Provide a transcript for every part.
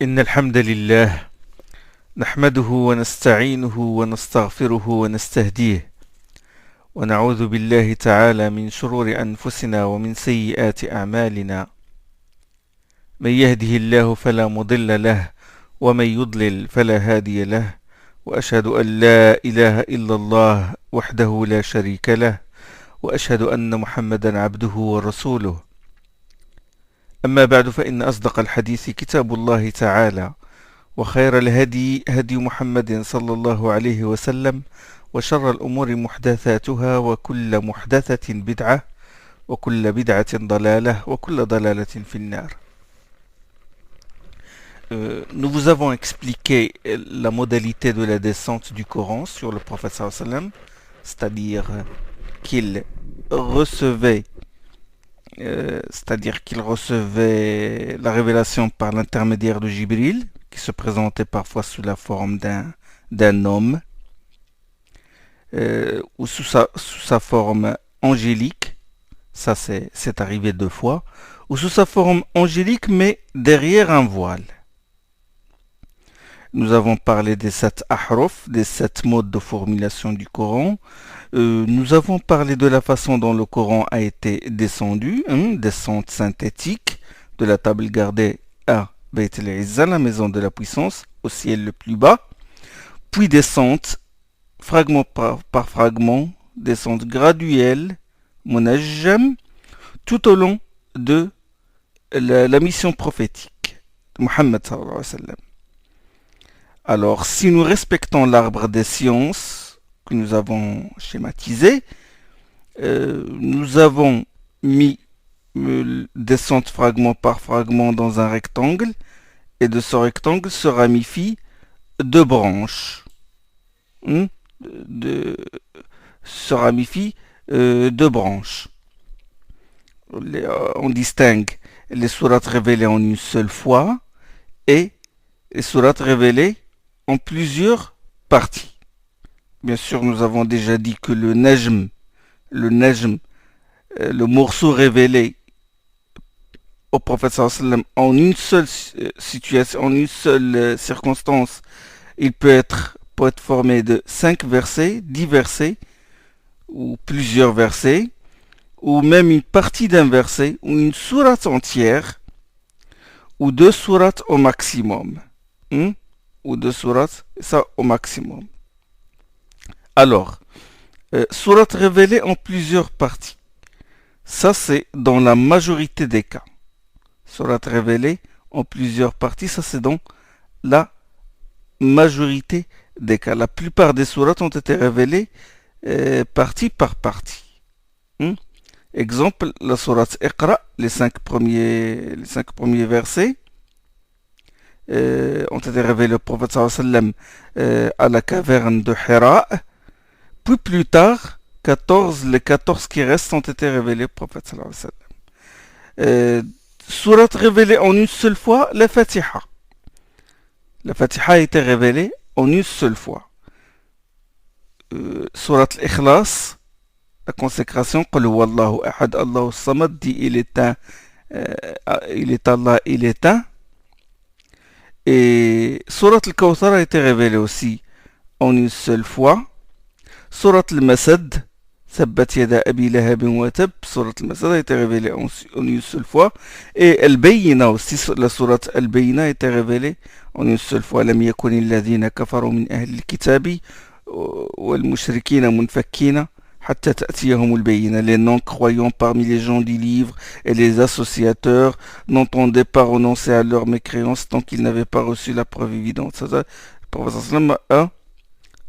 إن الحمد لله نحمده ونستعينه ونستغفره ونستهديه ونعوذ بالله تعالى من شرور أنفسنا ومن سيئات أعمالنا من يهده الله فلا مضل له ومن يضلل فلا هادي له وأشهد أن لا إله إلا الله وحده لا شريك له وأشهد أن محمدا عبده ورسوله أما بعد فإن أصدق الحديث كتاب الله تعالى وخير الهدي هدي محمد صلى الله عليه وسلم وشر الأمور محدثاتها وكل محدثة بدعة وكل بدعة ضلالة وكل ضلالة في النار. Nous vous avons expliqué la modalité de la descente du Coran sur le prophète sallallahu alayhi wa sallam, c'est-à-dire qu'il recevait la révélation par l'intermédiaire de Jibril, qui se présentait parfois sous la forme d'un homme, ou sous sa forme angélique, ça c'est arrivé 2 fois, ou sous sa forme angélique mais derrière un voile. Nous avons parlé des 7 ahruf, des 7 modes de formulation du Coran. Nous avons parlé de la façon dont le Coran a été descendu, descente synthétique, de la table gardée à Bayt al-Izza, la maison de la puissance, au ciel le plus bas, puis descente, fragment par fragment, descente graduelle, munajjam, tout au long de la mission prophétique de Muhammad sallallahu alayhi wa sallam. Alors, si nous respectons l'arbre des sciences que nous avons schématisé, nous avons mis descente fragment par fragment dans un rectangle, et de ce rectangle se ramifient 2 branches. Se ramifient 2 branches. On distingue les sourates révélées en une seule fois et les sourates révélées en plusieurs parties. Bien sûr, nous avons déjà dit que le najm, le morceau révélé au prophète sallallahu alayhi wa sallam en une seule situation, en une seule circonstance, il peut être formé de 5 versets, 10 versets, ou plusieurs versets, ou même une partie d'un verset, ou une sourate entière, ou 2 sourates au maximum. Ou 2 sourates, ça au maximum. Alors, sourates révélées en plusieurs parties. Ça, c'est dans la majorité des cas. Sourates révélées en plusieurs parties, ça, c'est dans la majorité des cas. La plupart des sourates ont été révélées partie par partie. Exemple, la sourate Iqra, les 5 premiers versets, ont été révélés au prophète sallallahu alayhi wa sallam à la caverne de Hira, puis plus tard les 14 qui restent ont été révélés au prophète sallallahu alayhi wa sallam. Sourate révélée en une seule fois, la Fatiha. La Fatiha a été révélée en une seule fois. Sourate l'Ikhlas, la consécration, Qul huwallahu ahad, Allahu samad, dit il est Allah, il est un. Et Sourate al-Kawthar a été révélée aussi en une seule fois. Sourate al-Masad, Tabbat yada abi lahabin wa tab, Sourate al-Masad a été révélée en une seule fois. Et Al-Bayyina aussi, la Sourate Al-Bayyina a été révélée en une seule fois. Lam yakun alladhina kafaru min ahli al-kitabi wal mushrikina munfakkina hatta ta'tiyahum al-bayyina. Les non-croyants parmi les gens du livre et les associateurs n'entendaient pas renoncer à leur mécréance tant qu'ils n'avaient pas reçu la preuve évidente. Le prophète sallam a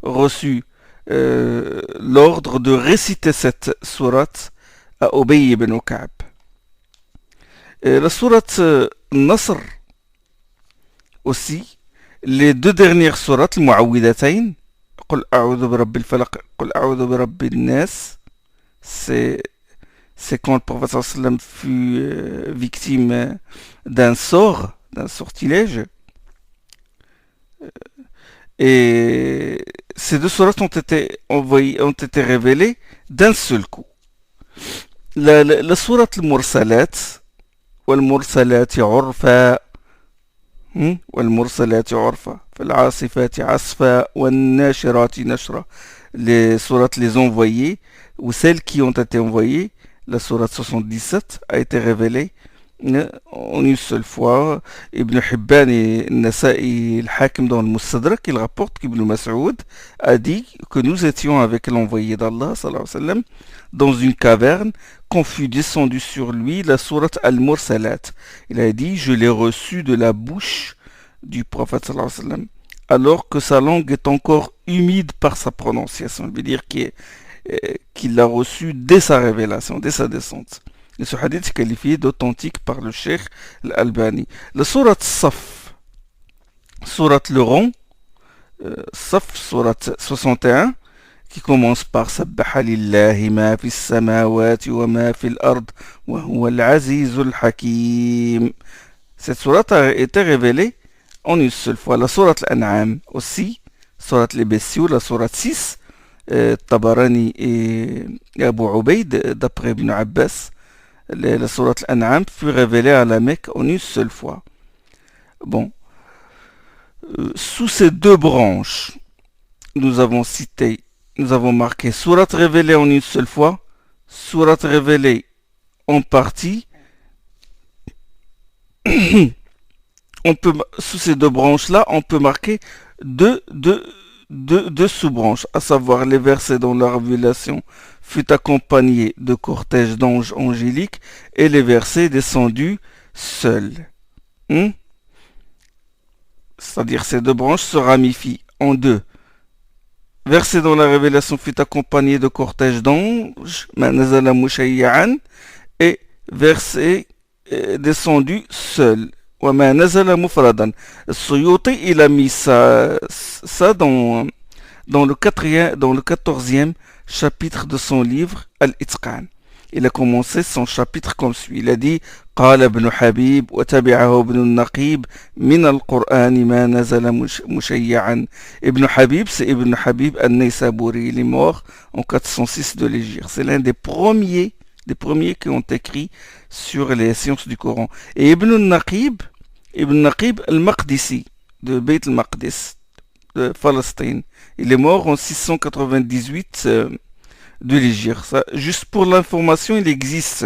reçu l'ordre de réciter cette sourate à Ubay ibn Ka'b. La sourate Nasr aussi, les 2 dernières sourates, le Mu'awwidatayn, Qul a'udhu bi rabbil falaq, Qul a'udhu bi rabbin nas, c'est quand le prophète sallam fut victime d'un sortilège. Et ces 2 sourates ont été révélées d'un seul coup. La sourate al-Mursalat, wal-Mursalati urfa, والمرسلات عرفا فالعاصفات عصفا والناشرات نشرا. Les sourates les envoyées ou celles qui ont été envoyées, la sourate 77 a été révélée en une seule fois. Ibn Hibban et Nasa'i al-Hakim dans le Mustadrak, il rapporte qu'Ibn Mas'ud a dit que nous étions avec l'envoyé d'Allah sallallahu alayhi wa sallam dans une caverne quand fut descendu sur lui la sourate Al-Mursalat. Il a dit, je l'ai reçu de la bouche du prophète sallallahu alayhi wa sallam alors que sa langue est encore humide par sa prononciation. Il veut dire qu'il l'a reçu dès sa révélation, dès sa descente. Et ce hadith est qualifié d'authentique par le Cheikh Al-Albani. La sourate Saf, sourate le rond, Saf, sourate 61, qui commence par Sabbaha lillahi ma fi samawati wa ma fi al-ard wa huwa al-azizul hakim. Cette sourate a été révélée en une seule fois. La sourate Al-An'am aussi, sourate les bestiaux, la sourate 6, Tabarani et Abu Ubaid, d'après Ibn Abbas, la sourate Al-An'am fut révélée à la Mecque en une seule fois. Bon, sous ces deux branches, nous avons marqué sourate révélée en une seule fois, sourate révélée en partie. Sous ces deux branches-là, on peut marquer deux sous-branches, à savoir les versets dont la révélation fut accompagnée de cortèges d'anges angéliques et les versets descendus seuls. C'est-à-dire ces deux branches se ramifient en deux. Versets dont la révélation fut accompagnée de cortèges d'anges, et versets descendus seuls. وما نزل مفردا. Suyuti, il a mis ça dans le 14e chapitre de son livre Al-Itqan. Il a commencé son chapitre comme suit. Il a dit قال ابن حبيب وتبعه ابن النقيب من القرآن ما نزل مشيعا. Ibn Habib, c'est Ibn Habib al-Naysaburi. Il est mort en 406 de l'Hégire. C'est l'un des premiers qui ont écrit sur les sciences du Coran. Et Ibn Naqib al-Maqdisi, de Beit al-Maqdis, de Palestine, il est mort en 698 de l'Hégire. Juste pour l'information, il existe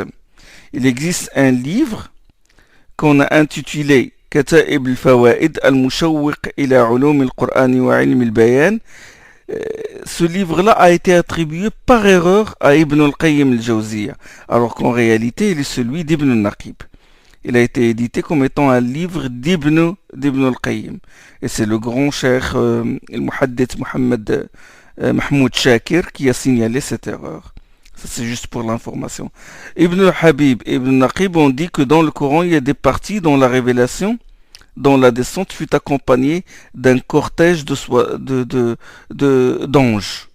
un livre qu'on a intitulé Kata'ib al-Fawaid al-Mushawwiq ila ulum al-Qur'an wa ilm al-Bayan. Ce livre-là a été attribué par erreur à Ibn al-Qayyim al-Jawziyya, alors qu'en réalité, il est celui d'Ibn al-Naqib. Il a été édité comme étant un livre d'Ibn al-Qayyim. Et c'est le grand cheikh, le muhaddith Mahmoud Shakir, qui a signalé cette erreur. Ça, c'est juste pour l'information. Ibn al-Habib et Ibn al-Naqib ont dit que dans le Coran, il y a des parties dont la révélation, dont la descente fut accompagnée d'un cortège d'anges.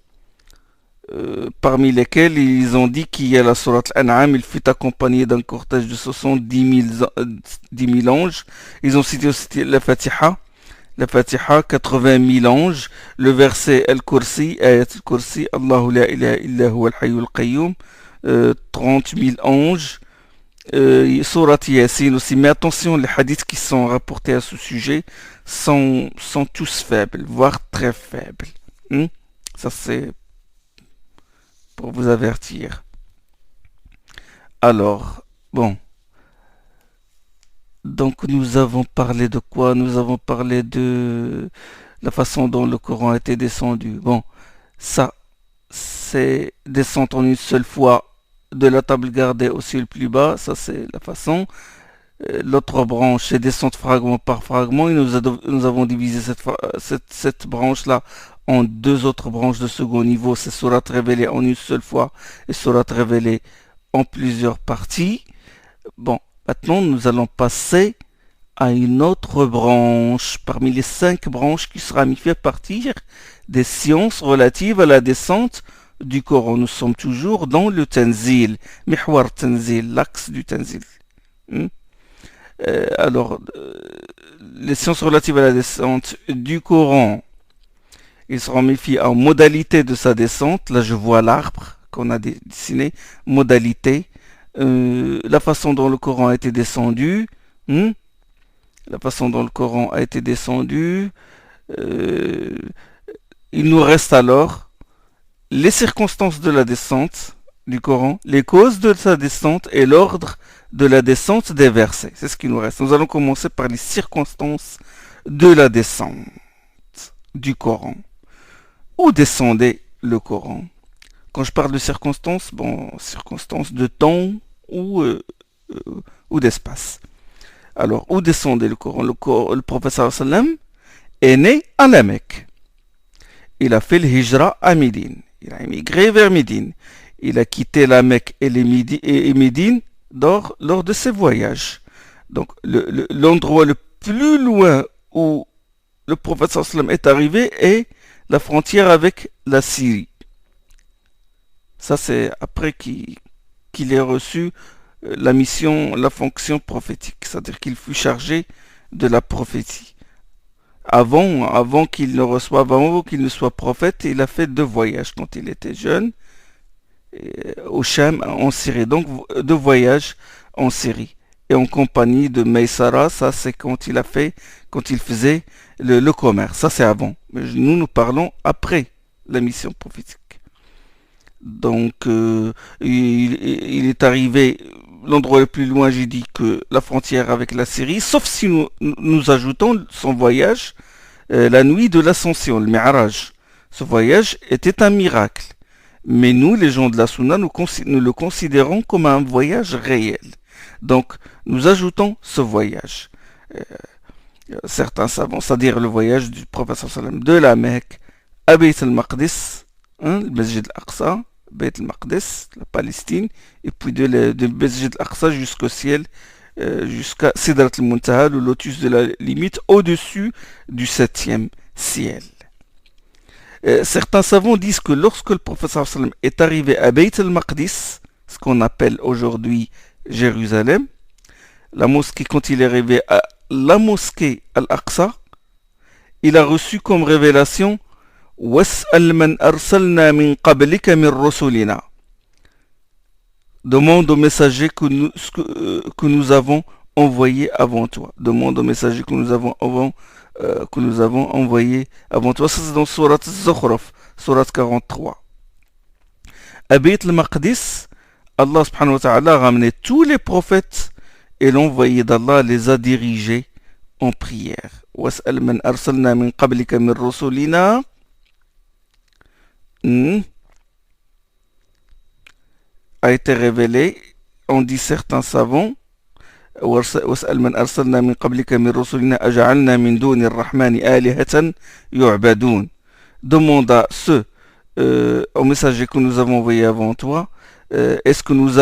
Parmi lesquels ils ont dit qu'il y a la sourate Al-An'am, il fut accompagné d'un cortège de 70 000 anges. Ils ont cité aussi la Fatiha, 80 000 anges. Le verset Al-Kursi, Ayat Al-Kursi, Allahu la ilaha illa huwa al-hayyul qayyum, 30 000 anges. Surat Yasin aussi, mais attention, les hadiths qui sont rapportés à ce sujet sont tous faibles, voire très faibles. Ça, c'est pour vous avertir. Alors, bon. Donc, nous avons parlé de quoi? Nous avons parlé de la façon dont le Coran a été descendu. Bon, ça, c'est descendre en une seule fois de la table gardée au ciel plus bas. Ça, c'est la façon. L'autre branche, c'est descendre fragment par fragment. Et nous avons divisé cette branche-là en deux autres branches de second niveau. C'est sourate révélée en une seule fois et sourate révélée en plusieurs parties. Bon, maintenant nous allons passer à une autre branche parmi les 5 branches qui se ramifient à partir des sciences relatives à la descente du Coran. Nous sommes toujours dans le Tanzil, Mihwar Tanzil, l'axe du Tanzil. Alors, les sciences relatives à la descente du Coran, il se ramifie en modalité de sa descente. Là, je vois l'arbre qu'on a dessiné. Modalité. La façon dont le Coran a été descendu. la façon dont le Coran a été descendu. Euh, il nous reste alors les circonstances de la descente du Coran, les causes de sa descente et l'ordre de la descente des versets. C'est ce qui nous reste. Nous allons commencer par les circonstances de la descente du Coran. Où descendait le Coran? Quand je parle de circonstances, bon, circonstances de temps ou d'espace. Alors, où descendait le Coran? Le prophète sallam est né à la Mecque. Il a fait le hijra à Médine. Il a émigré vers Médine. Il a quitté la Mecque et Médine lors de ses voyages. Donc, l'endroit le plus loin où le prophète sallam est arrivé est la frontière avec la Syrie. Ça, c'est après qu'il ait reçu la mission, la fonction prophétique. C'est-à-dire qu'il fut chargé de la prophétie. Avant qu'il ne reçoive, avant qu'il ne soit prophète, il a fait 2 voyages quand il était jeune, au Cham, en Syrie. Donc 2 voyages en Syrie. Et en compagnie de Maysara, ça c'est quand il faisait le commerce. Ça c'est avant. Mais nous parlons après la mission prophétique. Donc il est arrivé, l'endroit le plus loin, j'ai dit que la frontière avec la Syrie, sauf si nous ajoutons son voyage la nuit de l'ascension, le Mi'raj. Ce voyage était un miracle. Mais nous, les gens de la Sunna, nous le considérons comme un voyage réel. Donc, nous ajoutons ce voyage. Certains savants, c'est-à-dire le voyage du prophète sallam de la Mecque à Bayt al-Maqdis, le Masjid al-Aqsa, Bayt al-Maqdis, la Palestine, et puis de Masjid al-Aqsa jusqu'au ciel, jusqu'à Sidrat al-Muntaha, le lotus de la limite, au-dessus du 7e ciel. Certains savants disent que lorsque le prophète sallam est arrivé à Bayt al-Maqdis, ce qu'on appelle aujourd'hui Jérusalem, la mosquée, quand il est arrivé à la mosquée Al-Aqsa, il a reçu comme révélation وَاسْأَلْ مَنْ أَرْسَلْنَا مِنْ قَبْلِكَ مِنْ رُسُلِنَا. Demande aux messagers que nous avons envoyés avant toi. Demande aux messagers que nous avons envoyés avant toi. Ça c'est dans Surat Zukhruf, Surat 43. À Bayt al-Maqdis, Allah subhanahu wa ta'ala a ramené tous les prophètes et l'envoyé d'Allah les a dirigés en prière. وَاسْأَلْ مَنْ أَرْسَلْنَا مِنْ قَبْلِكَ مِنْ رُسُلِنَا a été révélé, on dit certains savants, وَاسْأَلْ مَنْ أَرْسَلْنَا مِنْ قَبْلِكَ مِنْ رُسُلِنَا أَجَعَلْنَا مِنْ دُونِ الرَّحْمَنِ آلِهَةً يُعْبَدُونَ. Demande à ceux, aux messagers que nous avons envoyés avant toi, est-ce que nous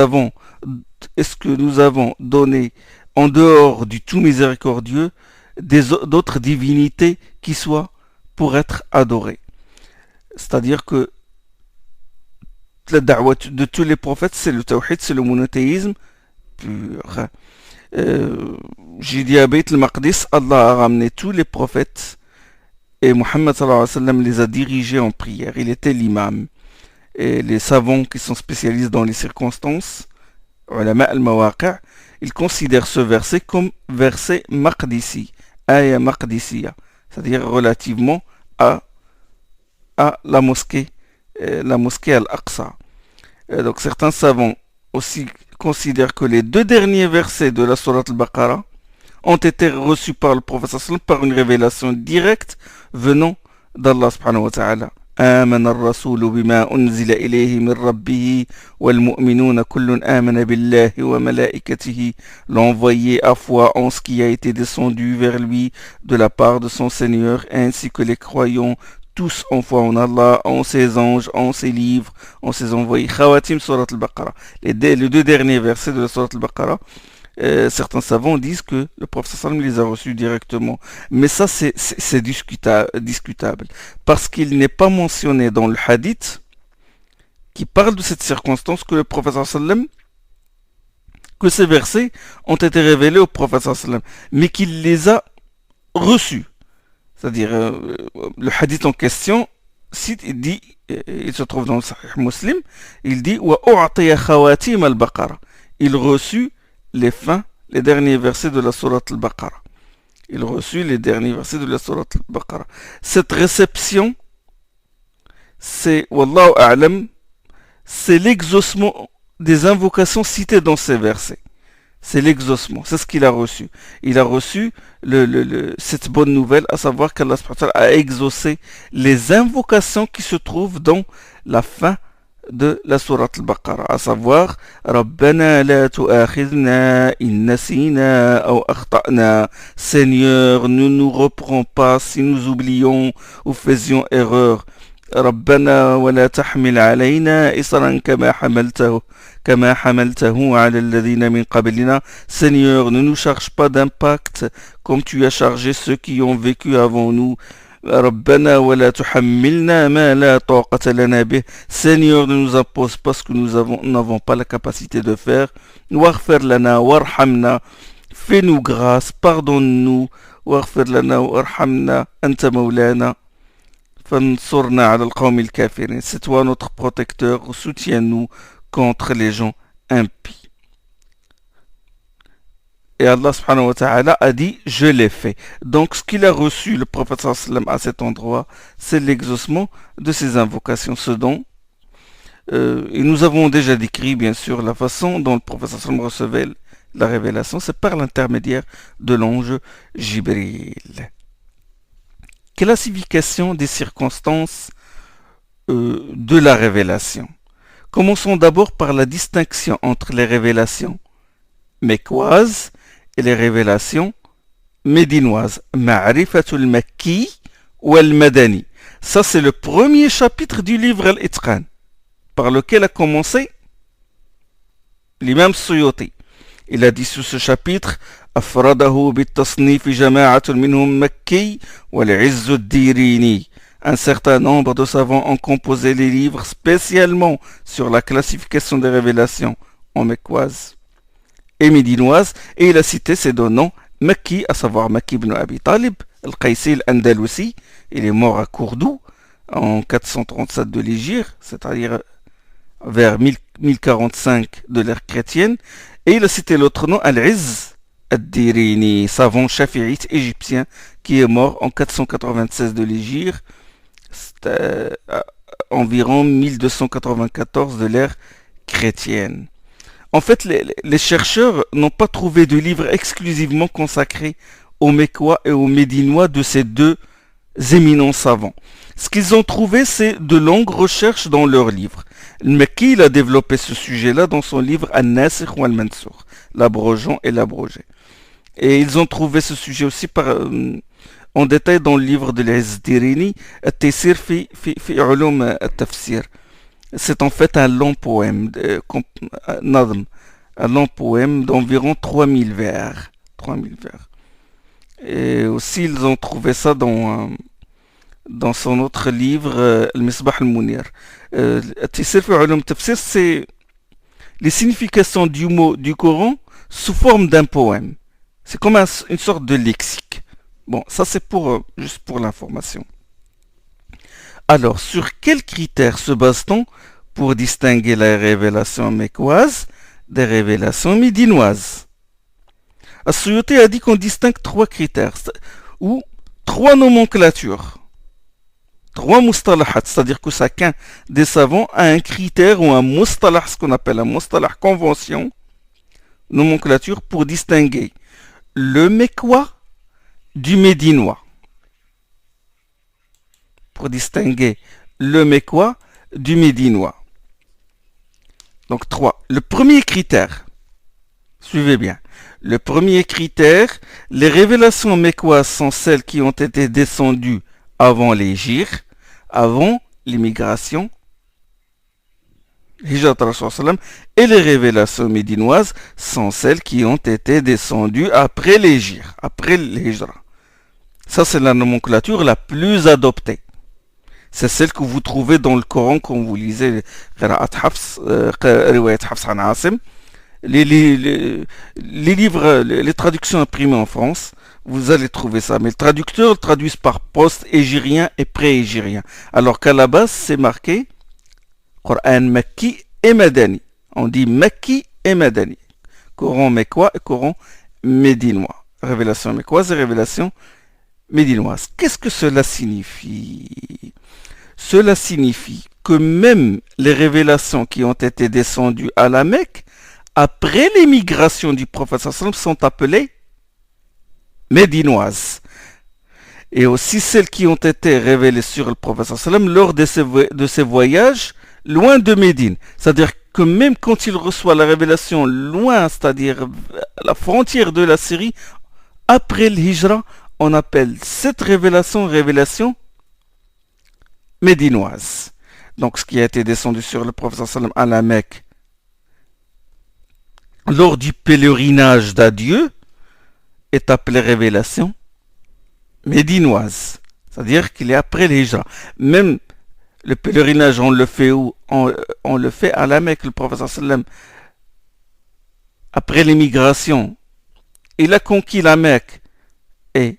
avons donné en dehors du tout miséricordieux d'autres divinités qui soient pour être adorées? C'est-à-dire que la da'wah de tous les prophètes, c'est le tawhid, c'est le monothéisme pur. J'ai dit à Bayt al-Maqdis, Allah a ramené tous les prophètes et Muhammad sallallahu alayhi wa sallam les a dirigés en prière. Il était l'imam. Et les savants qui sont spécialistes dans les circonstances, ulama al-mawaqi', ils considèrent ce verset comme verset maqdisi, aya maqdisiya, c'est-à-dire relativement à la mosquée Al-Aqsa. Donc certains savants aussi considèrent que les 2 derniers versets de la Sourate Al-Baqarah ont été reçus par le prophète par une révélation directe venant d'Allah subhanahu wa ta'ala. آمن الرسول بما أنزل إليه من ربه والمؤمنون كل آمن بالله وملائكته. L'envoyé a foi en ce qui a été descendu vers lui de la part de son Seigneur, ainsi que les croyants tous en foi en Allah, en ses anges, en ses livres, en ses envoyés. Khawatim Surat al-Baqarah. Les 2 derniers versets de la Surat al-Baqarah, certains savants disent que le prophète sallam les a reçus directement. Mais ça, c'est discutable. Parce qu'il n'est pas mentionné dans le hadith qui parle de cette circonstance que le prophète sallam, que ces versets ont été révélés au prophète sallam, mais qu'il les a reçus. C'est-à-dire, le hadith en question, il dit, il se trouve dans le Sahih Muslim, il dit وَأُعْطِيَ خَوَاتِيمَ الْبَقَرَةِ. Il reçut les derniers versets de la Sourate Al-Baqarah. Il reçut les derniers versets de la sourate al-Baqarah. Cette réception, c'est, Wallahu a'lam, c'est l'exaucement des invocations citées dans ces versets. C'est l'exaucement, c'est ce qu'il a reçu. Il a reçu cette bonne nouvelle, à savoir qu'Allah a exaucé les invocations qui se trouvent dans la fin de la sourate al-Baqarah, à savoir Rabbana la tu'akhidna in nasina ou akhta'na. Seigneur, ne nous reprends pas si nous oublions ou faisions erreur. ربنا ولا تحمل علينا إصرا كما حملته على الذين من قبلنا. Seigneur, ne nous charge pas d'impact comme tu as chargé ceux qui ont vécu avant nous. ربنا ولا تحملنا ما لا طاقة لنا به. Seigneur, ne nous impose pas ce que nous n'avons pas la capacité de faire. واغفر لنا وارحمنا. Fais-nous grâce, pardonne-nous. واغفر لنا وارحمنا أنت مولانا. C'est toi notre protecteur, soutiens-nous contre les gens impies. Et Allah subhanahu wa ta'ala a dit, je l'ai fait. Donc ce qu'il a reçu, le prophète sallam, à cet endroit, c'est l'exaucement de ses invocations, ce dont et nous avons déjà décrit bien sûr la façon dont le prophète sallam recevait la révélation, c'est par l'intermédiaire de l'ange Jibril. Classification des circonstances de la révélation. Commençons d'abord par la distinction entre les révélations mecquoises et les révélations médinoises. Ma'rifatul Makki wal Madani. Ça, c'est le premier chapitre du livre Al-Itqan, par lequel a commencé l'imam Suyuti. Il a dit sous ce chapitre أفرده بالتصنيف جماعة منهم مكي والعز الديريني. Un certain nombre de savants ont composé les livres spécialement sur la classification des révélations en mecquoise et médinoise, et il a cité ces deux noms, Makki, à savoir Makki ibn Abi Talib, Al-Qaysi al-Andalusi. Il est mort à Cordoue en 437 de l'Hégire, c'est-à-dire vers 1045 de l'ère chrétienne, et il a cité l'autre nom, Al-Izz Ad-Dirini, savant chafiite égyptien qui est mort en 496 de l'Hégire, environ 1294 de l'ère chrétienne. En fait, les chercheurs n'ont pas trouvé de livre exclusivement consacré aux Mecquois et aux Médinois de ces deux éminents savants. Ce qu'ils ont trouvé, c'est de longues recherches dans leurs livres. Le Mekki, il a développé ce sujet-là dans son livre An-Nasikh wal Mansour, l'abrogeant et l'abrogé. Et ils ont trouvé ce sujet aussi en détail dans le livre de l'Izdirini, At-Taysir fi Ulum At-Tafsir. C'est en fait un long poème, un long poème d'environ 3000 vers. 3000 vers. Et aussi, ils ont trouvé ça dans son autre livre, Al-Misbah al-Munir. At-Taysir fi Ulum At-Tafsir, c'est les significations du mot du Coran sous forme d'un poème. C'est comme une sorte de lexique. Bon, ça c'est juste pour l'information. Alors, sur quels critères se base-t-on pour distinguer les révélations mecquoises des révélations médinoises? As-Suyuti a dit qu'on distingue trois critères, ou trois nomenclatures. Trois mustalahat, c'est-à-dire que chacun des savants a un critère ou un mustalah, ce qu'on appelle un mustalah convention, nomenclature pour distinguer le mecquois du médinois. Pour distinguer le mecquois du médinois. Donc 3. Le premier critère, suivez bien. Le premier critère, les révélations mecquoises sont celles qui ont été descendues avant l'hégire, avant l'immigration, et les révélations médinoises sont celles qui ont été descendues après l'hégire, après l'hijra. Ça, c'est la nomenclature la plus adoptée. C'est celle que vous trouvez dans le Coran quand vous lisez les livres, les traductions imprimées en France. Vous allez trouver ça. Mais les traducteurs le traduisent par post-hégirien et pré-hégirien. Alors qu'à la base, c'est marqué Coran Makki et Madani. On dit Makki et Madani. Coran mecquois et Coran médinois. Révélation mécoise et révélation médinoise. Qu'est-ce que cela signifie? Cela signifie que même les révélations qui ont été descendues à la Mecque, après l'émigration du prophète sallam, sont appelées médinoises. Et aussi celles qui ont été révélées sur le prophète sallam lors de ses voyages loin de Médine. C'est-à-dire que même quand il reçoit la révélation loin, c'est-à-dire à la frontière de la Syrie, après le hijra, on appelle cette révélation médinoise. Donc ce qui a été descendu sur le prophète sallam à la Mecque lors du pèlerinage d'adieu est appelé révélation médinoise. C'est-à-dire qu'il est après le hijra. Même le pèlerinage, on le fait où? On le fait à la Mecque. Le prophète sallam, après l'émigration, il a conquis la Mecque et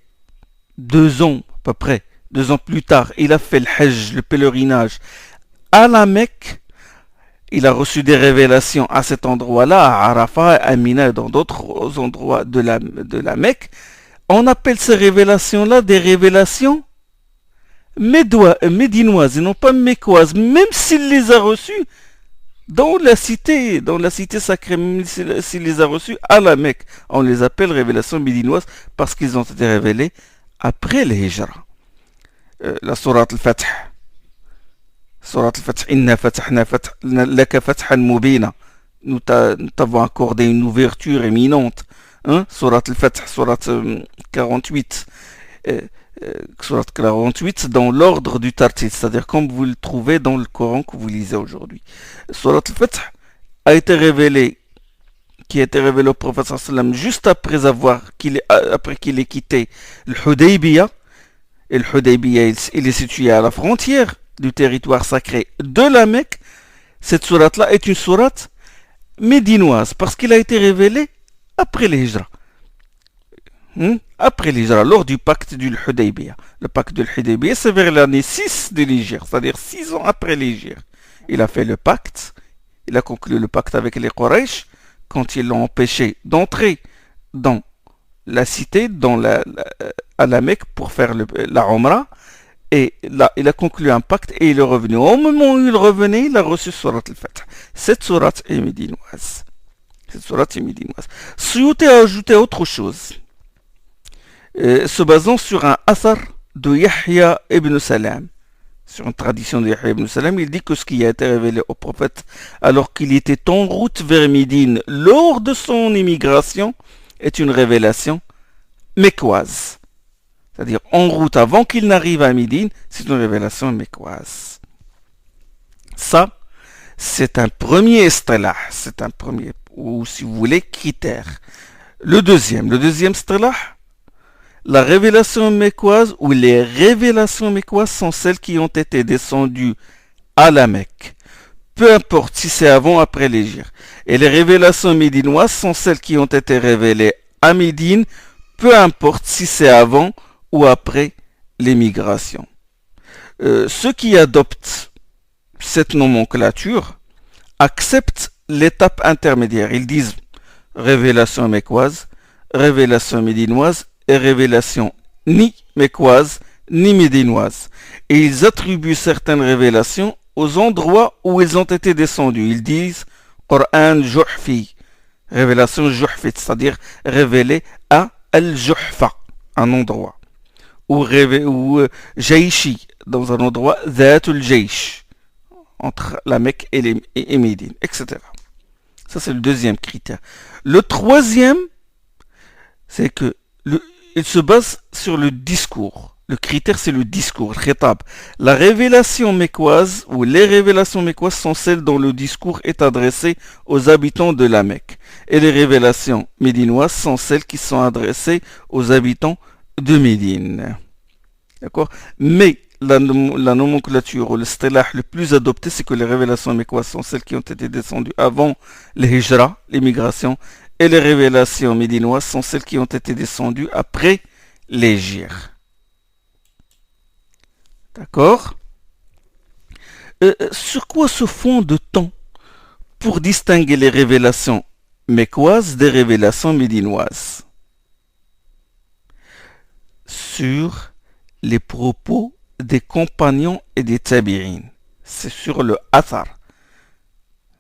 2 ans à peu près, 2 ans plus tard, il a fait le Hajj, le pèlerinage à la Mecque. Il a reçu des révélations à cet endroit-là, à Arafat, à Mina et dans d'autres endroits de la Mecque. On appelle ces révélations-là des révélations médinoises et non pas mécoises, même s'il les a reçues dans la cité sacrée, même s'il les a reçues à la Mecque. On les appelle révélations médinoises parce qu'ils ont été révélés après le hijra. La sourate al-Fath. Sourate al-Fath, inna fatahna laka fathan mubina. Nous t'avons accordé une ouverture éminente. Sourate al-Fath, sourate 48. Sourate 48 dans l'ordre du tartil, c'est-à-dire comme vous le trouvez dans le Coran que vous lisez aujourd'hui. Sourate al-Fath a été révélé au prophète sallam juste après qu'il ait quitté le Hudaybiyah. Et le Hudaybiyah, il est situé à la frontière du territoire sacré de la Mecque. Cette sourate-là est une sourate médinoise parce qu'il a été révélé après les hijra. Après l'hijra, lors du pacte du Hudaybiyah. Le pacte du Hudaybiyah, c'est vers l'année 6 de l'hijra, c'est-à-dire 6 ans après l'hijra. Il a fait le pacte, il a conclu le pacte avec les Quraysh quand ils l'ont empêché d'entrer dans la cité, à la Mecque pour faire la Umrah. Et là, il a conclu un pacte et il est revenu. Au moment où il revenait, il a reçu Surat al-Fath. Cette sourate est médinoise. Suyuti a ajouté autre chose. Se basant sur un asar de Yahya ibn Salam, sur une tradition de Yahya ibn Salam, il dit que ce qui a été révélé au prophète alors qu'il était en route vers Médine lors de son immigration est une révélation mécoise. C'est-à-dire en route avant qu'il n'arrive à Médine, c'est une révélation mécoise. Ça, c'est un premier istilah, c'est un premier, ou si vous voulez, critère. Le deuxième istilah, la révélation mécoise ou les révélations mécoises sont celles qui ont été descendues à la Mecque. Peu importe si c'est avant ou après l'hijra. Et les révélations médinoises sont celles qui ont été révélées à Médine, peu importe si c'est avant ou après l'émigration. Ceux qui adoptent cette nomenclature acceptent l'étape intermédiaire. Ils disent révélation mécoise, révélation médinoise et révélation ni mécoise ni médinoise. Et ils attribuent certaines révélations aux endroits où ils ont été descendus. Ils disent Coran Juhfi, révélation Juhfi, c'est-à-dire révélé à Al-Juhfa, un endroit. Ou Jaishi, dans un endroit, Zatul Jaish, entre la Mecque et Médine, etc. Ça, c'est le deuxième critère. Le troisième, c'est que il se base sur le discours. Le critère, c'est le discours, le khitab. La révélation mécoise ou les révélations mécoises sont celles dont le discours est adressé aux habitants de la Mecque. Et les révélations médinoises sont celles qui sont adressées aux habitants de Médine. D'accord? Mais la nomenclature ou le stilah le plus adopté, c'est que les révélations mécoises sont celles qui ont été descendues avant les hijra, l'immigration, et les révélations médinoises sont celles qui ont été descendues après l'hijra. D'accord? Sur quoi se fonde-t-on pour distinguer les révélations mécoises des révélations médinoises? sur les propos des compagnons et des tabi'in. C'est sur le athar,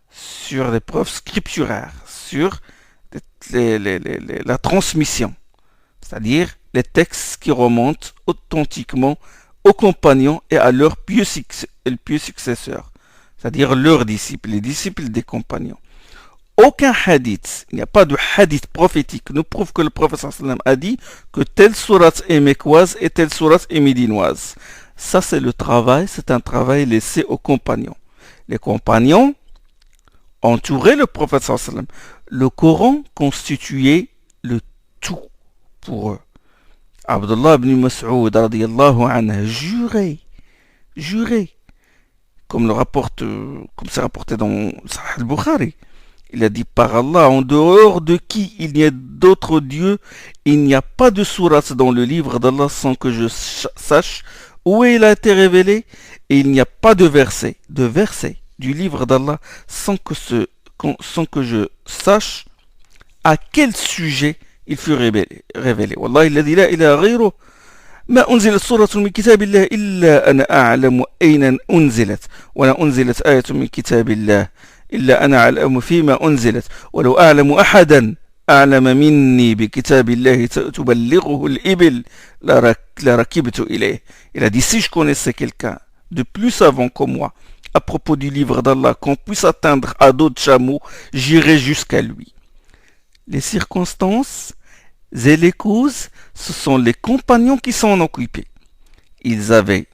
sur les preuves scripturaires, sur la transmission, c'est-à-dire les textes qui remontent authentiquement aux compagnons et à leurs pieux successeurs, c'est-à-dire leurs disciples, les disciples des compagnons. Aucun hadith, il n'y a pas de hadith prophétique, ne prouve que le prophète sallam a dit que telle sourate est mécoise et telle sourate est médinoise. Ça, c'est un travail laissé aux compagnons. Les compagnons entouraient le prophète sallam. Le Coran constituait le tout pour eux. Abdullah ibn Mas'ud radiyallahu anhu jurait, comme c'est rapporté dans Sahih al-Bukhari. Il a dit par Allah, en dehors de qui il n'y a d'autres dieux, il n'y a pas de sourate dans le livre d'Allah sans que je sache où il a été révélé, et il n'y a pas de verset du livre d'Allah sans que je sache à quel sujet il fut révélé. Wallahi alladhi la ilaha ghayruh. ما أنزلت سورة من كتاب الله إلا أنا أعلم أين أنزلت ولا أنزلت آية من كتاب الله إلا أنا أعلم فيما أنزلت ولو أعلم أحدا أعلم مني بكتاب الله تبلغه الإبل لركبت إليه. Il a dit, si je connaissais quelqu'un de plus savant que moi à propos du livre d'Allah qu'on puisse atteindre à d'autres chameaux, j'irai jusqu'à lui. Les circonstances et les causes, ce sont les compagnons qui s'en occupaient. Ils avaient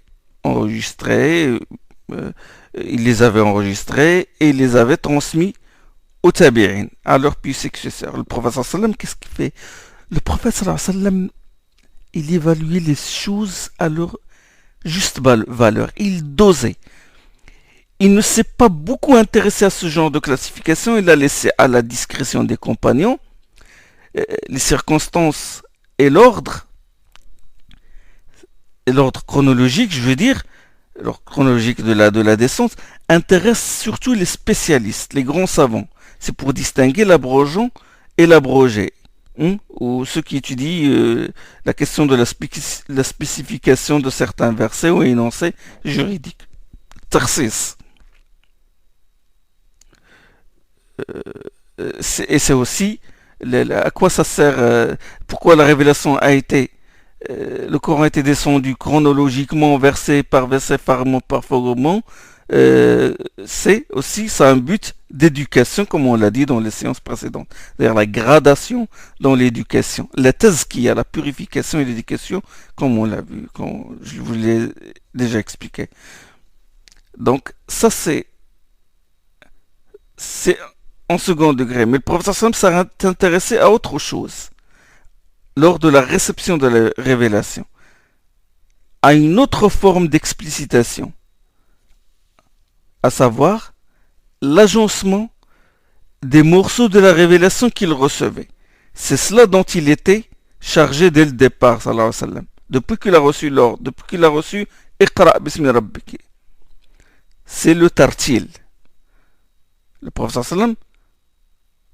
enregistré, ils les avaient enregistrés et ils les avaient transmis aux tabi'in, à leurs puis successeurs. Le prophète sallam, qu'est-ce qu'il fait? Le prophète sallam, il évaluait les choses à leur juste valeur. Il dosait. Il ne s'est pas beaucoup intéressé à ce genre de classification. Il a laissé à la discrétion des compagnons les circonstances et l'ordre chronologique, je veux dire, l'ordre chronologique de la descente, intéresse surtout les spécialistes, les grands savants. C'est pour distinguer l'abrogeant et l'abrogé, ou ceux qui étudient la question de la spécification de certains versets ou énoncés juridiques. Tarsis. Et c'est aussi à quoi ça sert, pourquoi la révélation a été, le Coran a été descendu chronologiquement, verset par verset, fragment par fragment. C'est aussi, ça a un but d'éducation, comme on l'a dit dans les séances précédentes, c'est-à-dire la gradation dans l'éducation, la tazkiya, la purification et l'éducation, comme on l'a vu, quand je vous l'ai déjà expliqué. Donc ça c'est en second degré, mais le professeur Sam s'est intéressé à autre chose lors de la réception de la révélation, à une autre forme d'explicitation, à savoir l'agencement des morceaux de la révélation qu'il recevait. C'est cela dont il était chargé dès le départ, sallallahu alayhi wa sallam. Depuis qu'il a reçu l'ordre, depuis qu'il a reçu Iqra bismi rabbiki. C'est le tartil. Le prophète sallam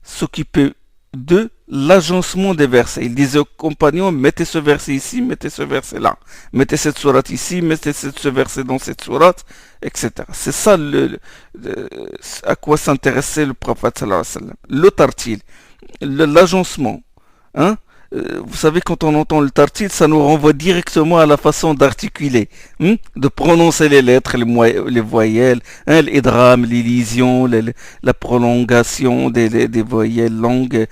s'occupait de l'agencement des versets. Il disait aux compagnons, mettez ce verset ici, mettez ce verset là, mettez cette sourate ici, mettez ce verset dans cette sourate, etc. C'est ça à quoi s'intéressait le prophète sallallahu alayhi wa sallam. Le tartil, l'agencement. Vous savez, quand on entend le tartil, ça nous renvoie directement à la façon d'articuler, de prononcer les lettres, les voyelles, l'idgham, l'élision, la prolongation des voyelles longues,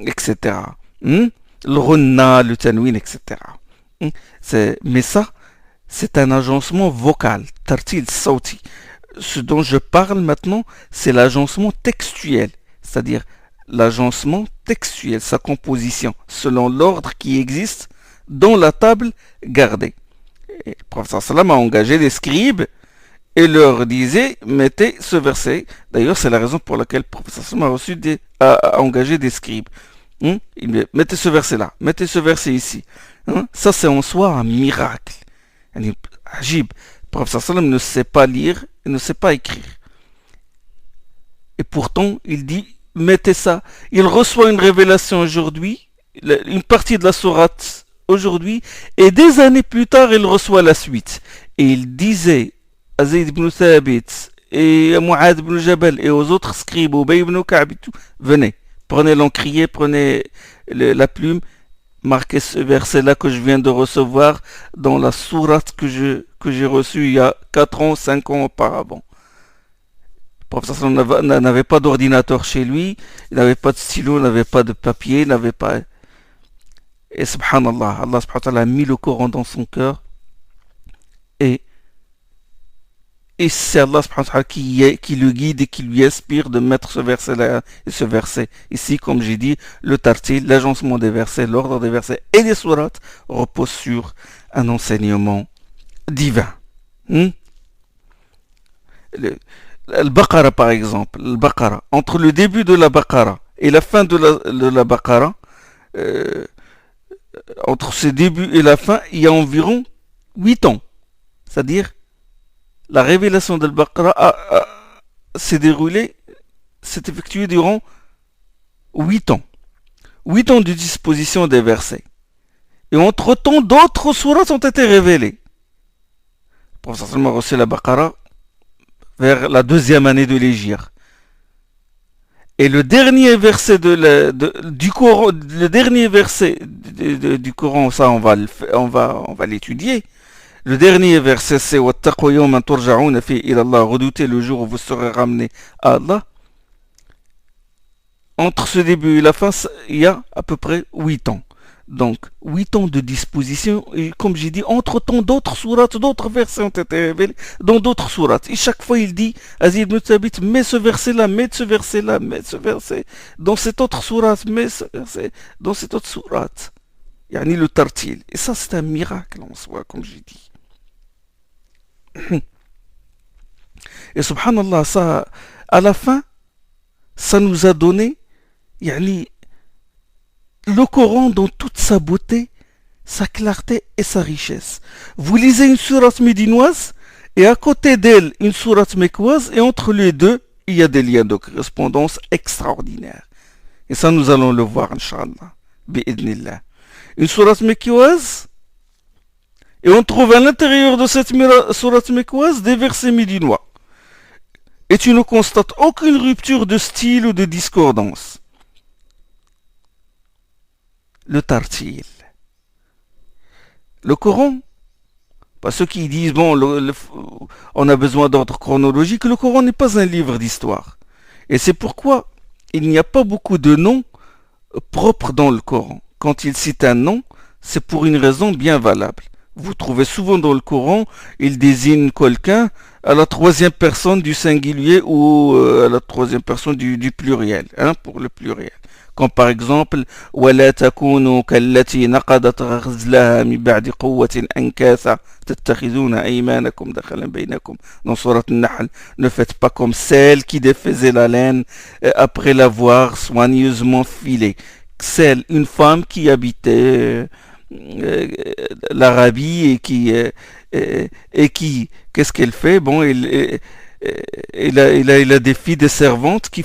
etc. Le runna, le tanwin, etc. Mais ça, c'est un agencement vocal, tartil, sauti. Ce dont je parle maintenant, c'est l'agencement textuel, c'est-à-dire l'agencement textuel, sa composition, selon l'ordre qui existe dans la table gardée. Et le prophète sallam a engagé des scribes et leur disait, mettez ce verset. D'ailleurs, c'est la raison pour laquelle le prophète sallam a engagé des scribes. Mettez ce verset-là, mettez ce verset ici. Ça, c'est en soi un miracle. Ajib. Le prophète sallam ne sait pas lire, il ne sait pas écrire. Et pourtant, il dit, mettez ça. Il reçoit une révélation aujourd'hui, une partie de la sourate aujourd'hui, et des années plus tard, il reçoit la suite. Et il disait à Zayd ibn Thabit et à Mu'adh ibn Jabal et aux autres scribes, Ubay ibn Ka'b et tout, venez, prenez l'encrier, prenez la plume, marquez ce verset-là que je viens de recevoir dans la sourate que j'ai reçue il y a 4 ans, 5 ans auparavant. Le professeur n'avait pas d'ordinateur chez lui, il n'avait pas de stylo, il n'avait pas de papier, il n'avait pas... Et subhanallah, Allah subhanahu wa ta'ala a mis le Coran dans son cœur et c'est Allah subhanahu wa ta'ala qui le guide et qui lui inspire de mettre ce verset-là et ce verset. Ici, comme j'ai dit, le tartil, l'agencement des versets, l'ordre des versets et des sourates repose sur un enseignement divin. Le Baqara par exemple, le Baqara, entre le début de la Baqara et la fin de la Baqara, entre ce début et la fin, il y a environ 8 ans. C'est-à-dire, la révélation de Al-Baqarah s'est déroulée, s'est effectuée durant 8 ans. 8 ans de disposition des versets. Et entre-temps, d'autres sourates ont été révélées. Le prophète sallallahu alayhi wa sallam a reçu la Baqarah vers la 2e année de l'Hégire. Et le dernier verset du Coran, du Coran, ça on va l'étudier. Le dernier verset, c'est Wattaqu yawman turja'una fi ila Allah, redoutez le jour où vous serez ramenés à Allah. Entre ce début et la fin, il y a à peu près 8 ans. Donc, 8 ans de disposition, et comme j'ai dit, entre-temps, d'autres sourates, d'autres versets ont été révélés dans d'autres sourates. Et chaque fois, il dit, Zayd ibn Thabit, mets ce verset-là, mets ce verset-là, mets ce verset dans cette autre sourate, mets ce verset dans cette autre sourate. Yani le tartil. Et ça, c'est un miracle en soi, comme j'ai dit. Et subhanallah, ça, à la fin, ça nous a donné, yani, le Coran dans toute sa beauté, sa clarté et sa richesse. Vous lisez une sourate médinoise et à côté d'elle une sourate mécoise et entre les deux, il y a des liens de correspondance extraordinaires. Et ça, nous allons le voir, Inch'Allah, bi'idnillah. Une sourate mécoise et on trouve à l'intérieur de cette sourate mécoise des versets médinois. Et tu ne constates aucune rupture de style ou de discordance. Le tartil. Le Coran, pas ceux qui disent, bon, on a besoin d'ordre chronologique, le Coran n'est pas un livre d'histoire. Et c'est pourquoi il n'y a pas beaucoup de noms propres dans le Coran. Quand il cite un nom, c'est pour une raison bien valable. Vous trouvez souvent dans le Coran, il désigne quelqu'un à la 3e personne du singulier ou à la 3e personne du pluriel, pour le pluriel. Comme par exemple, وَلَا تَكُونُوا كَالَّتِي نَقَضَتْ غَزْلَهَا مِنْ بَعْدِ قُوَّةٍ أَنْكَاثًا تَتَّخِذُونَ أَيْمَانَكُمْ دَخَلًا بَيْنَكُمْ. Dans Surat An-Nahl, ne faites pas comme celle qui défaisait la laine après l'avoir soigneusement filée. Celle, une femme qui habitait l'Arabie et qui, qu'est-ce qu'elle fait? Bon, il a des filles, des servantes qui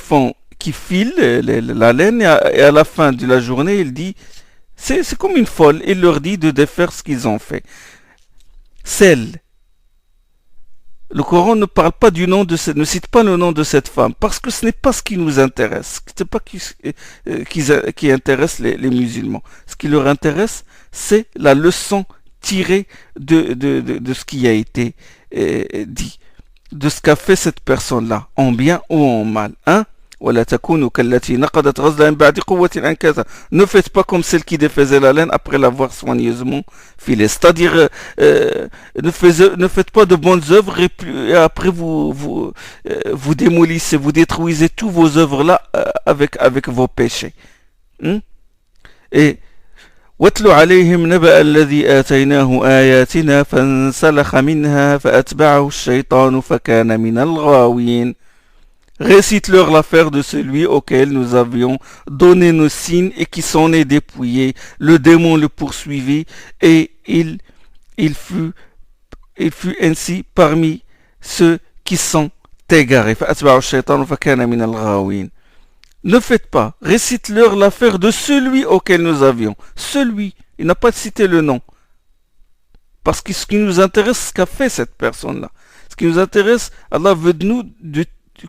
filent la laine et à la fin de la journée, il dit, c'est comme une folle, il leur dit de défaire ce qu'ils ont fait. Le Coran ne parle pas du nom ne cite pas le nom de cette femme, parce que ce n'est pas ce qui nous intéresse, ce n'est pas qui intéresse les musulmans. Ce qui leur intéresse, c'est la leçon tirée de ce qui a été dit, de ce qu'a fait cette personne-là, en bien ou en mal. وَلَا تَكُونُوا كَالَّتِي نَقَضَتْ غَزْلَهَا مِنْ بَعْدِ قُوَّةٍ أَنْكَاثًا. Ne faites pas comme celle qui défaisait la laine après l'avoir soigneusement filée. C'est-à-dire, ne faites pas de bonnes œuvres et après vous démolissez, vous détruisez tous vos œuvres-là avec vos péchés. Et وَاتْلُ عَلَيْهِمْ نَبَأَ الَّذِي آتَيْنَاهُ آيَاتِنَا فَانْسَلَخَ مِنْهَا فَأَتْبَعَهُ الشَّيْطَانُ فَكَانَ مِنَ الْغَاوِينَ. Récite-leur l'affaire de celui auquel nous avions donné nos signes et qui s'en est dépouillé. Le démon le poursuivit et il fut ainsi parmi ceux qui sont égarés. Ne faites pas, récite-leur l'affaire de celui auquel nous avions. Celui Il n'a pas cité le nom. Parce que ce qui nous intéresse, c'est ce qu'a fait cette personne-là. Ce qui nous intéresse, Allah veut de nous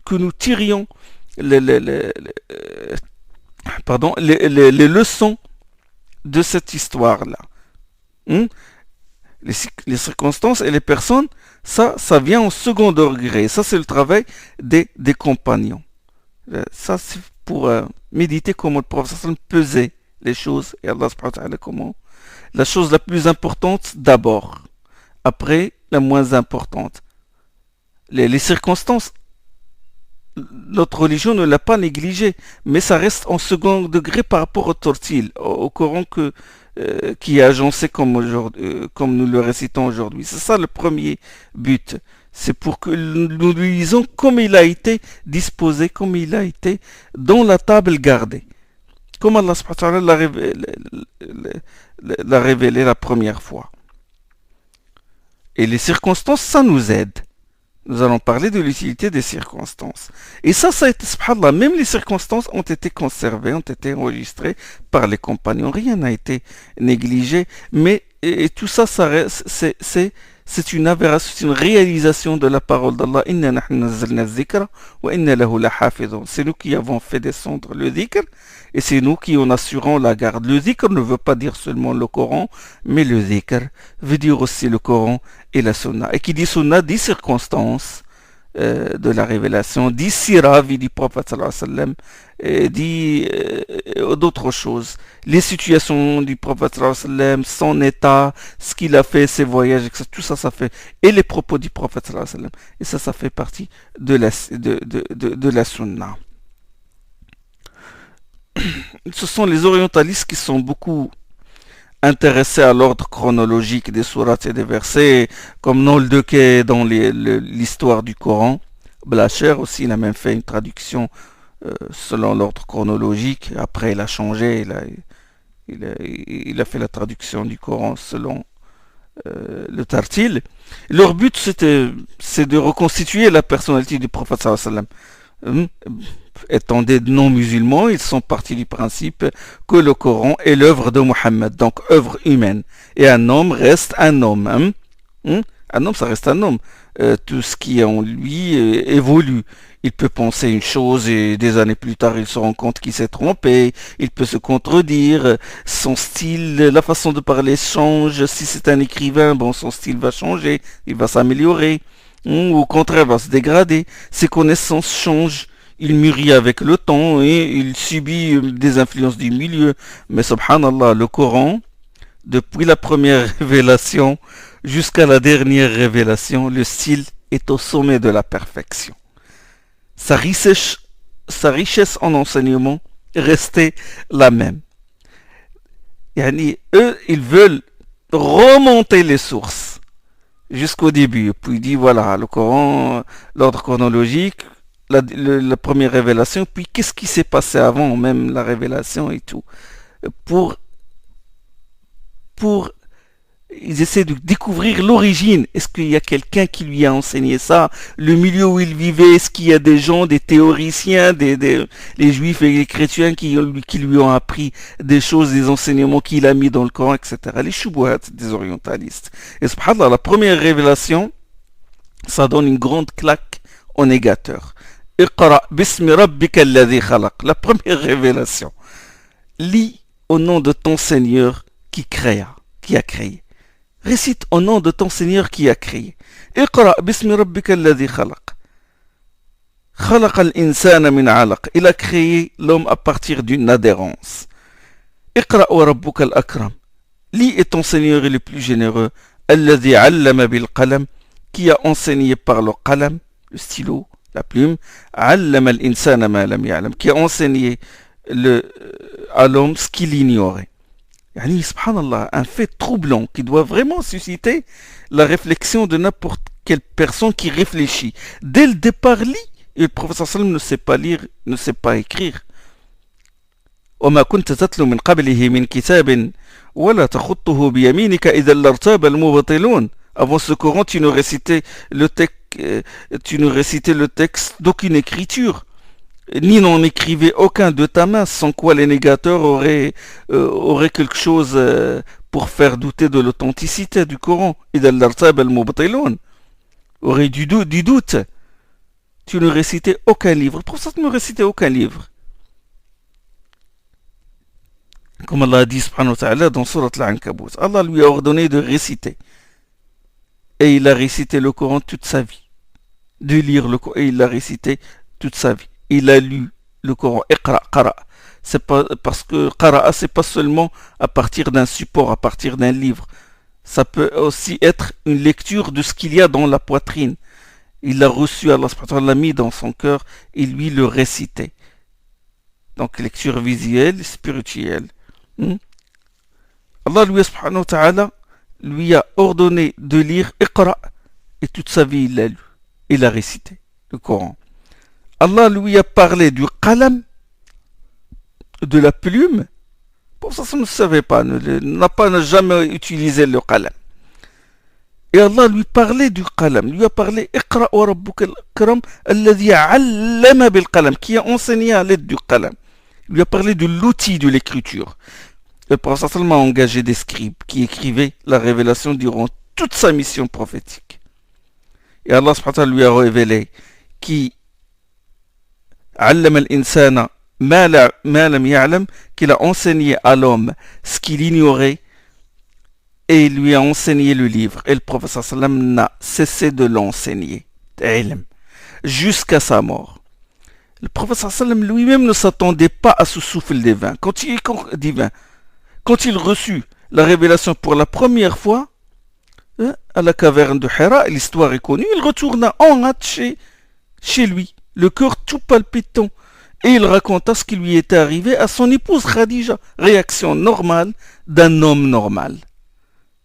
que nous tirions les leçons de cette histoire-là. Hmm? Les circonstances et les personnes, ça vient en second degré. Ça, c'est le travail des compagnons. Ça, c'est pour méditer comment le prophète pesait les choses. Et Allah subhanahu wa ta'ala comment. La chose la plus importante d'abord. Après, la moins importante. Les circonstances, notre religion ne l'a pas négligé, mais ça reste en second degré par rapport au tortil, au Coran qui est agencé comme nous le récitons aujourd'hui. C'est ça le premier but. C'est pour que nous le lisons comme il a été disposé, comme il a été dans la table gardée. Comme Allah subhanahu wa ta'ala l'a révélé la première fois. Et les circonstances, ça nous aide. Nous allons parler de l'utilité des circonstances. Et ça a été, subhanallah, même les circonstances ont été conservées, ont été enregistrées par les compagnons. Rien n'a été négligé. Mais et tout ça, c'est une aberration, c'est une réalisation de la parole d'Allah. Inna nahnu nazzalna dhikra wa inna lahu lahafidhun. C'est nous qui avons fait descendre le dhikr et c'est nous qui en assurons la garde. Le dhikr ne veut pas dire seulement le Coran, mais le dhikr veut dire aussi le Coran et la sunna. Et qui dit sunna dit circonstances de la révélation, dit sira, vie du prophète sallallahu alayhi wa sallam, dit d'autres choses. Les situations du prophète sallallahu alayhi wa sallam, son état, ce qu'il a fait, ses voyages, etc. Tout ça, ça fait. Et les propos du prophète sallallahu alayhi wa sallam. Et ça fait partie de la sunna. Ce sont les orientalistes qui sont beaucoup intéressés à l'ordre chronologique des sourates et des versets, comme Nol Deke dans l'histoire du Coran. Blacher aussi, il a même fait une traduction selon l'ordre chronologique. Après, il a changé, il a fait la traduction du Coran selon le Tartil. Leur but, c'est de reconstituer la personnalité du prophète sallallahu alayhi wa sallam. Étant des non-musulmans, ils sont partis du principe que le Coran est l'œuvre de Mohammed, donc œuvre humaine. Et un homme reste un homme. Un homme, ça reste un homme. Tout ce qui est en lui évolue. Il peut penser une chose et des années plus tard, il se rend compte qu'il s'est trompé. Il peut se contredire. Son style, la façon de parler change. Si c'est un écrivain, bon, son style va changer. Il va s'améliorer. Ou au contraire, il va se dégrader. Ses connaissances changent. Il mûrit avec le temps et il subit des influences du milieu. Mais subhanallah, le Coran, depuis la première révélation jusqu'à la dernière révélation, le style est au sommet de la perfection. Sa richesse en enseignement restait la même. Yani, eux, ils veulent remonter les sources jusqu'au début. Puis il dit, voilà, le Coran, l'ordre chronologique, la première révélation, puis qu'est-ce qui s'est passé avant même la révélation et tout. Pour ils essaient de découvrir l'origine. Est-ce qu'il y a quelqu'un qui lui a enseigné ça? Le milieu où il vivait, est-ce qu'il y a des gens, des théoriciens, les juifs et les chrétiens qui lui ont appris des choses, des enseignements qu'il a mis dans le Coran, etc. Les shubuhat des orientalistes. Et subhanallah, la première révélation, ça donne une grande claque au négateur. Iqra bismi rabbika alladhi khalaq. La première révélation. Lis au nom de ton Seigneur qui a créé. Récite au nom de ton Seigneur qui a créé. Iqra bismi rabbika alladhi khalaq. Khalaq al-insana min alaq. Il a créé l'homme à partir d'une adhérence. Iqra wa rabbuka al-akram. Lis et ton Seigneur est le plus généreux. Alladhi allama bil qalam. Qui a enseigné par le qalam, le stylo, la plume. Allama al-insana ma lam ya'lam. Qui a enseigné à l'homme ce qu'il ignorait. Yani, subhanallah, un fait troublant qui doit vraiment susciter la réflexion de n'importe quelle personne qui réfléchit. Dès le départ, lit. Et le professeur sallam ne sait pas lire, ne sait pas écrire. وما كنت تتلو من قبله من كتاب ولا تخطه بيمينك إذا لارتاب المبطلون. Avant ce Coran, tu ne récitais le texte d'aucune écriture, ni n'en écrivait aucun de ta main, sans quoi les négateurs auraient quelque chose pour faire douter de l'authenticité du Coran. إذا الارتاب المبطلون aurait du doute. Tu ne récitais aucun livre. Pour ça, tu ne récitais aucun livre. Comme Allah a dit subhanahu wa ta'ala dans Surat Al-Ankabut. Allah lui a ordonné de réciter. Et il a récité le Coran toute sa vie. De lire le Coran. Et il l'a récité toute sa vie. Il a lu le Coran. Iqra, qara. C'est pas, parce que qara'a, c'est pas seulement à partir d'un support, à partir d'un livre. Ça peut aussi être une lecture de ce qu'il y a dans la poitrine. Il l'a reçu, Allah subhanahu wa ta'ala l'a mis dans son cœur et lui le récitait. Donc lecture visuelle, spirituelle. Allah lui subhanahu wa ta'ala lui a ordonné de lire Iqra et toute sa vie il l'a lu. Il a récité le Coran. Allah lui a parlé du qalam, de la plume. Pour ça, ça ne savait pas, n'a jamais utilisé le qalam. Et Allah lui parlait du qalam, lui a parlé Iqra wa rabbuka al-akram alladhi 'allama bil qalam, qui a enseigné à l'aide du qalam. Il lui a parlé de l'outil de l'écriture. Le prophète sallallahu a engagé des scribes qui écrivaient la révélation durant toute sa mission prophétique. Et Allah subhanahu wa ta'ala lui a révélé qui 'allama al-insana ma lam ya'lam, qu'il a enseigné à l'homme ce qu'il ignorait et il lui a enseigné le livre. Et le prophète sallam n'a cessé de l'enseigner jusqu'à sa mort. Le prophète sallam lui-même ne s'attendait pas à ce souffle divin. Quand il reçut la révélation pour la première fois à la caverne de Hira, l'histoire est connue, il retourna en hâte chez lui, le cœur tout palpitant. Et il raconta ce qui lui était arrivé à son épouse Khadija. Réaction normale d'un homme normal.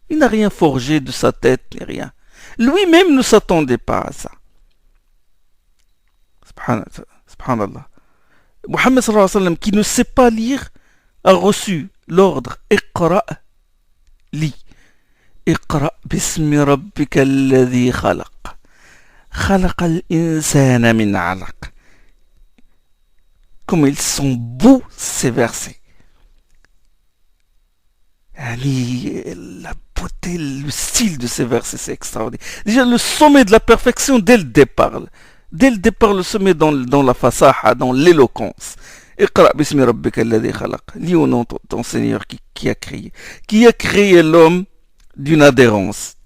Il n'a rien forgé de sa tête, ni rien. Lui-même ne s'attendait pas à ça. Subhanallah. Muhammad sallallahu alayhi wa sallam, qui ne sait pas lire, a reçu l'ordre Iqra, lis. Iqra bismi rabbika alladhi khalaq. Khalaqa al-insana min 'alaq. Comme ils sont beaux ces versets. La beauté, le style de ces versets, c'est extraordinaire. Déjà, le sommet de la perfection dès le départ. Dès le départ, le sommet dans la fasaha, dans l'éloquence. Iqra bismi rabbika alladhi khalaq. Lis au nom de ton Seigneur qui a créé. Qui a créé l'homme d'une adhérence.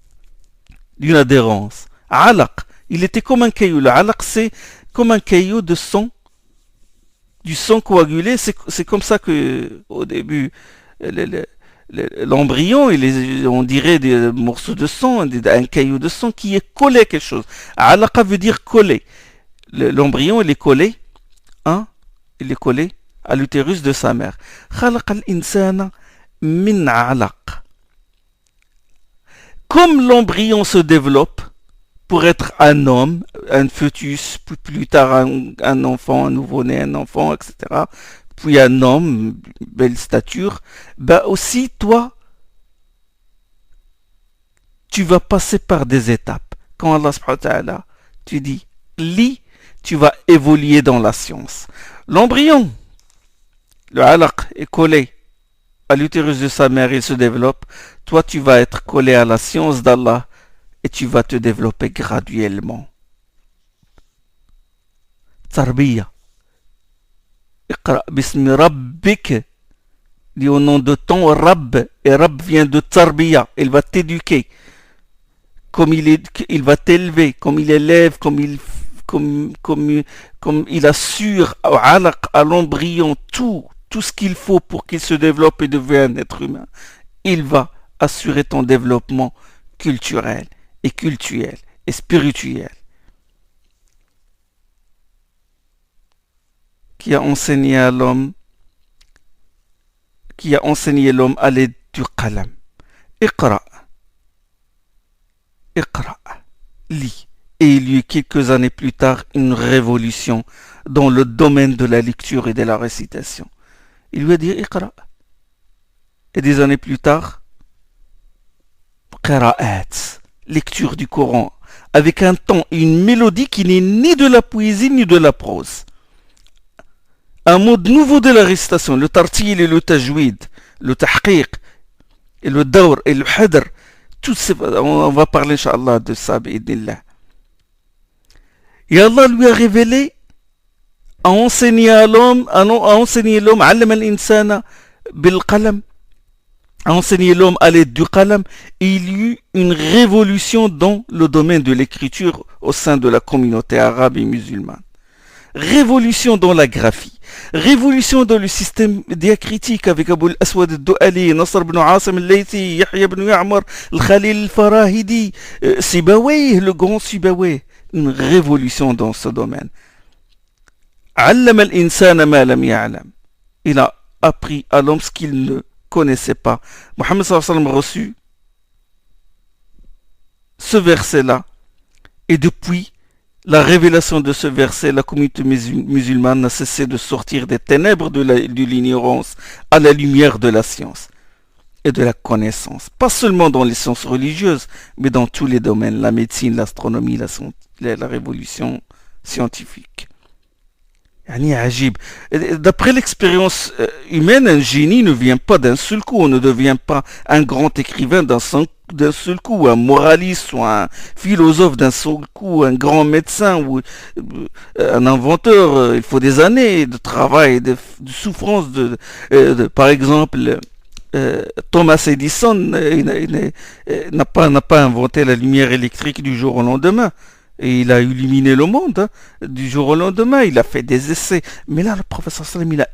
D'une adhérence. Alaq. Il était comme un caillou. Le alaq, c'est comme un caillou de sang. Du sang coagulé, c'est comme ça que au début l'embryon, on dirait des morceaux de sang, un caillou de sang qui est collé à quelque chose. Alaqa veut dire collé. L'embryon, il est collé, il est collé à l'utérus de sa mère. Khalaqa al-insana min alaq. Comme l'embryon se développe pour être un homme, un fœtus, puis plus tard un enfant, un nouveau-né, un enfant, etc. Puis un homme, belle stature, aussi toi, tu vas passer par des étapes. Quand Allah subhanahu wa ta'ala, tu dis, lis, tu vas évoluer dans la science. L'embryon, le alaq est collé à l'utérus de sa mère, il se développe. Toi, tu vas être collé à la science d'Allah et tu vas te développer graduellement. Tarbiya. Iqra bismi rabbik. Dis au nom de ton Rabb. Et Rabb vient de Tarbiya. Il va t'éduquer. Comme il va t'élever, comme il élève, comme il assure à l'embryon tout ce qu'il faut pour qu'il se développe et devienne un être humain. Il va assurer ton développement culturel et cultuel et spirituel. Qui a enseigné l'homme à l'aide du qalam. Iqra. Iqra. Lis. Et il y eut quelques années plus tard une révolution dans le domaine de la lecture et de la récitation. Il lui a dit Iqra. Et des années plus tard, qira'at, lecture du Coran, avec un ton et une mélodie qui n'est ni de la poésie ni de la prose. Un mode nouveau de la récitation, le tartil et le tajwid, le tahqiq, et le dawr et le hadr. On va parler, Inch'Allah, de ça, bi'idnillah. Et Allah lui a révélé, a enseigné à l'homme, allama al-insana bil qalam, a enseigné l'homme à l'aide du qalam, et il y eut une révolution dans le domaine de l'écriture au sein de la communauté arabe et musulmane. Révolution dans la graphie, révolution dans le système diacritique avec Abu al-Aswad al-Du'ali, Nasr ibn Asim al-Laythi, Yahya ibn Ya'mar, al-Khalil al-Farahidi, Sibawayh, le grand Sibawayh. Une révolution dans ce domaine. Allama al-insana ma lam ya'lam. Il a appris à l'homme ce qu'il ne connaissait pas. Mohammed sallallahu alayhi wa sallam a reçu ce verset-là, et depuis la révélation de ce verset, la communauté musulmane n'a cessé de sortir des ténèbres de l'ignorance à la lumière de la science et de la connaissance. Pas seulement dans les sciences religieuses, mais dans tous les domaines, la médecine, l'astronomie, la révolution scientifique. D'après l'expérience humaine, un génie ne vient pas d'un seul coup. On ne devient pas un grand écrivain d'un seul coup, un moraliste ou un philosophe d'un seul coup, un grand médecin ou un inventeur. Il faut des années de travail, de souffrance. Par exemple, Thomas Edison n'a pas inventé la lumière électrique du jour au lendemain. Et il a illuminé le monde, hein, du jour au lendemain. Il a fait des essais. Mais là, le professeur Salam, il a